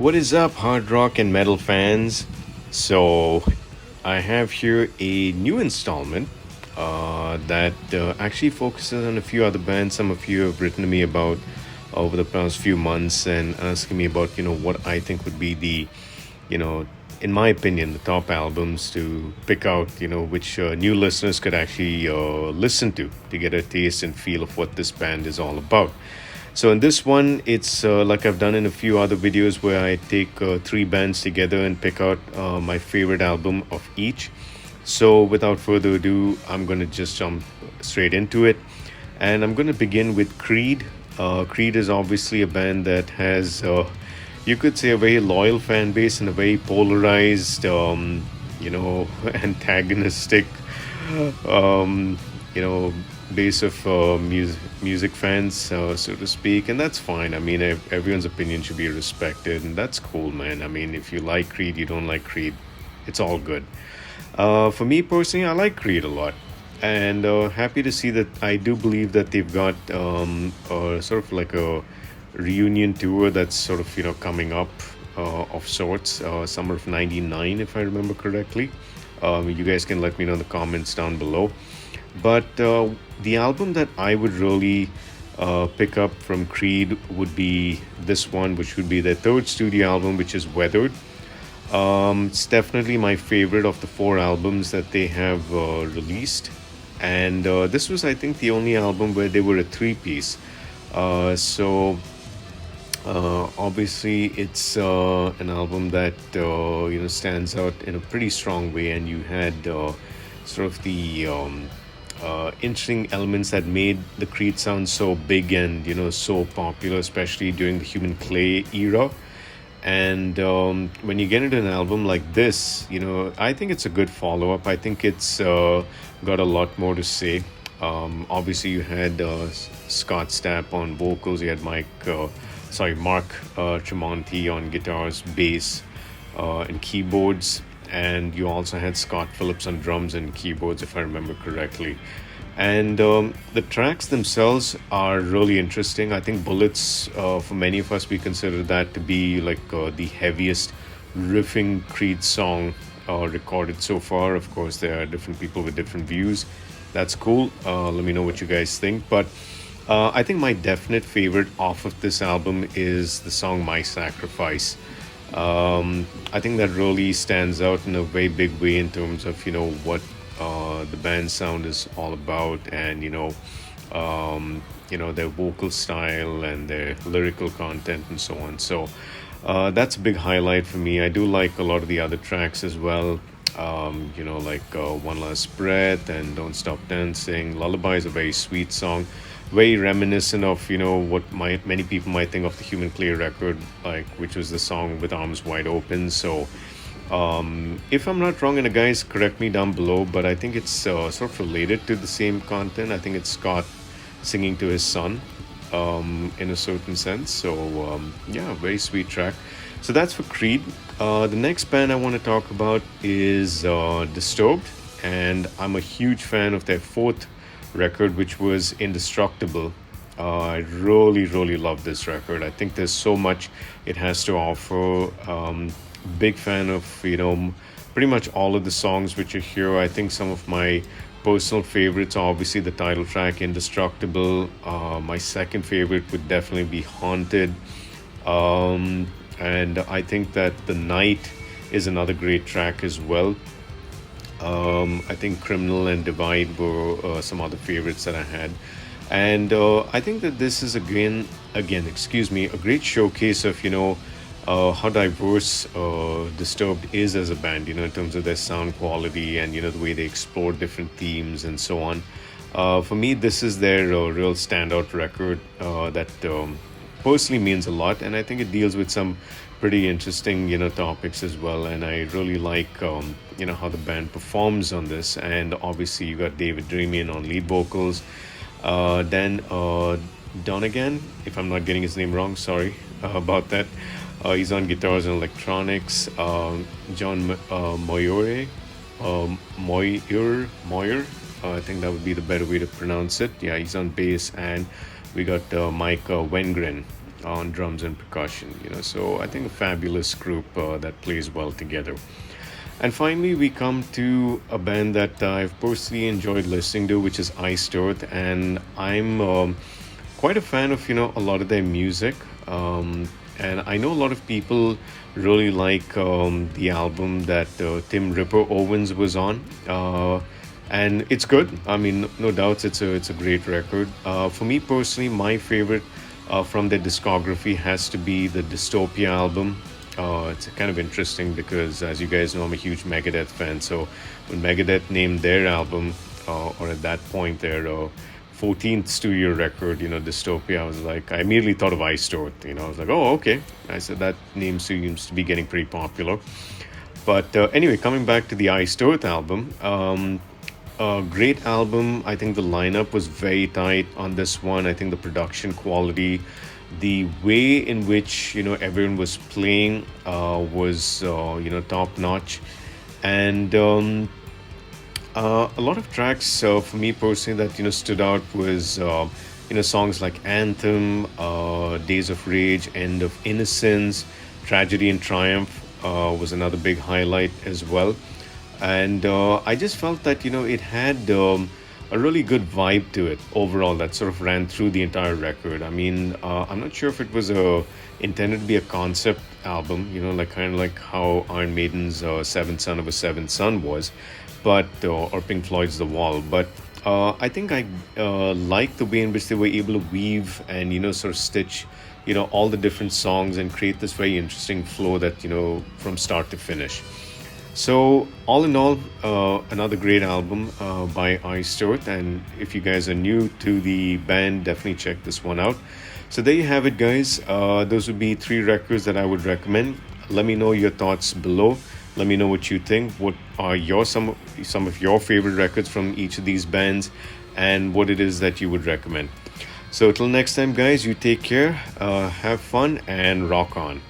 What is up, hard rock and metal fans? So, I have here a new installment that actually focuses on a few other bands. Some of you have written to me about over the past few months and asking me about, what I think would be you know, in my opinion, the top albums to pick out, which new listeners could actually listen to get a taste and feel of what this band is all about. So in this one, it's like I've done in a few other videos where I take three bands together and pick out my favorite album of each. So without further ado, I'm going to just jump straight into it. And I'm going to begin with Creed. Creed is obviously a band that has, you could say, a very loyal fan base and a very polarized, antagonistic um, you know, base of music fans, so to speak, and that's fine. I mean, everyone's opinion should be respected, and that's cool, man. I mean, if you like Creed, you don't like Creed, it's all good. For me personally, I like Creed a lot, and happy to see that I do believe that they've got sort of like a reunion tour that's sort of coming up of sorts, summer of '99, if I remember correctly. You guys can let me know in the comments down below. But the album that I would really pick up from Creed would be this one, which would be their third studio album, which is Weathered. It's definitely my favorite of the four albums that they have released. And this was, I think, the only album where they were a three piece. Obviously, it's an album that stands out in a pretty strong way, and you had sort of the interesting elements that made the Creed sound so big and so popular, especially during the Human Clay era. And when you get into an album like this, I think it's a good follow up. I think it's got a lot more to say. Obviously, you had Scott Stapp on vocals. You had Mark Tremonti on guitars, bass, and keyboards. And you also had Scott Phillips on drums and keyboards, if I remember correctly. And the tracks themselves are really interesting. I think Bullets, for many of us, we consider that to be like the heaviest riffing Creed song recorded so far. Of course, there are different people with different views. That's cool. Let me know what you guys think. But I think my definite favorite off of this album is the song My Sacrifice. I think that really stands out in a very big way in terms of what the band's sound is all about, and their vocal style and their lyrical content and so on. So that's a big highlight for me. I do like a lot of the other tracks as well. Like One Last Breath and Don't Stop Dancing. Lullaby is a very sweet song, very reminiscent of what many people might think of the Human Clay record, like, which was the song With Arms Wide Open. So if I'm not wrong, and the guys correct me down below, but I think it's sort of related to the same content. I think it's Scott singing to his son, in a certain sense. So yeah, very sweet track. So that's for Creed. The next band I want to talk about is Disturbed, and I'm a huge fan of their fourth record, which was Indestructible. I really, really love this record. I think there's so much it has to offer. Big fan of pretty much all of the songs which are here. I think some of my personal favorites are obviously the title track Indestructible. My second favorite would definitely be Haunted. And I think that The Night is another great track as well. I think Criminal and Divide were some other favorites that I had. And I think that this is excuse me, a great showcase of, how diverse Disturbed is as a band, in terms of their sound quality and, the way they explore different themes and so on. For me, this is their real standout record that personally means a lot. And I think it deals with some pretty interesting, topics as well. And I really like, how the band performs on this. And obviously, you got David Dremian on lead vocals. Dan Donegan, if I'm not getting his name wrong, sorry about that. He's on guitars and electronics. John Moyer, I think that would be the better way to pronounce it. Yeah, he's on bass. And we got Mike Wengren on drums and percussion. So I think a fabulous group that plays well together. And finally, we come to a band that I've personally enjoyed listening to, which is Iced Earth, and I'm quite a fan of a lot of their music. And I know a lot of people really like the album that Tim Ripper Owens was on. And it's good. I mean, no doubts, it's a great record. For me personally, my favorite from their discography has to be the Dystopia album. It's kind of interesting because, as you guys know, I'm a huge Megadeth fan. So when Megadeth named their album, or at that point their 14th studio record, Dystopia, I was like, I immediately thought of Iced Earth. I was like, oh, okay. I said that name seems to be getting pretty popular. But anyway, coming back to the Iced Earth album, a great album. I think the lineup was very tight on this one. I think the production quality, the way in which everyone was playing was top notch, and a lot of tracks for me personally that stood out was songs like Anthem, Days of Rage, End of Innocence, Tragedy and Triumph was another big highlight as well. And I just felt that it had a really good vibe to it overall that sort of ran through the entire record. I mean, I'm not sure if it was intended to be a concept album, like kind of like how Iron Maiden's Seventh Son of a Seventh Son was, but or Pink Floyd's The Wall. But I think I like the way in which they were able to weave and sort of stitch all the different songs and create this very interesting flow that from start to finish. So, all in all, another great album by Iced Earth. And if you guys are new to the band, definitely check this one out. So, there you have it, guys. Those would be three records that I would recommend. Let me know your thoughts below. Let me know what you think. What are some of your favorite records from each of these bands, and what it is that you would recommend. So, till next time, guys, you take care, have fun, and rock on.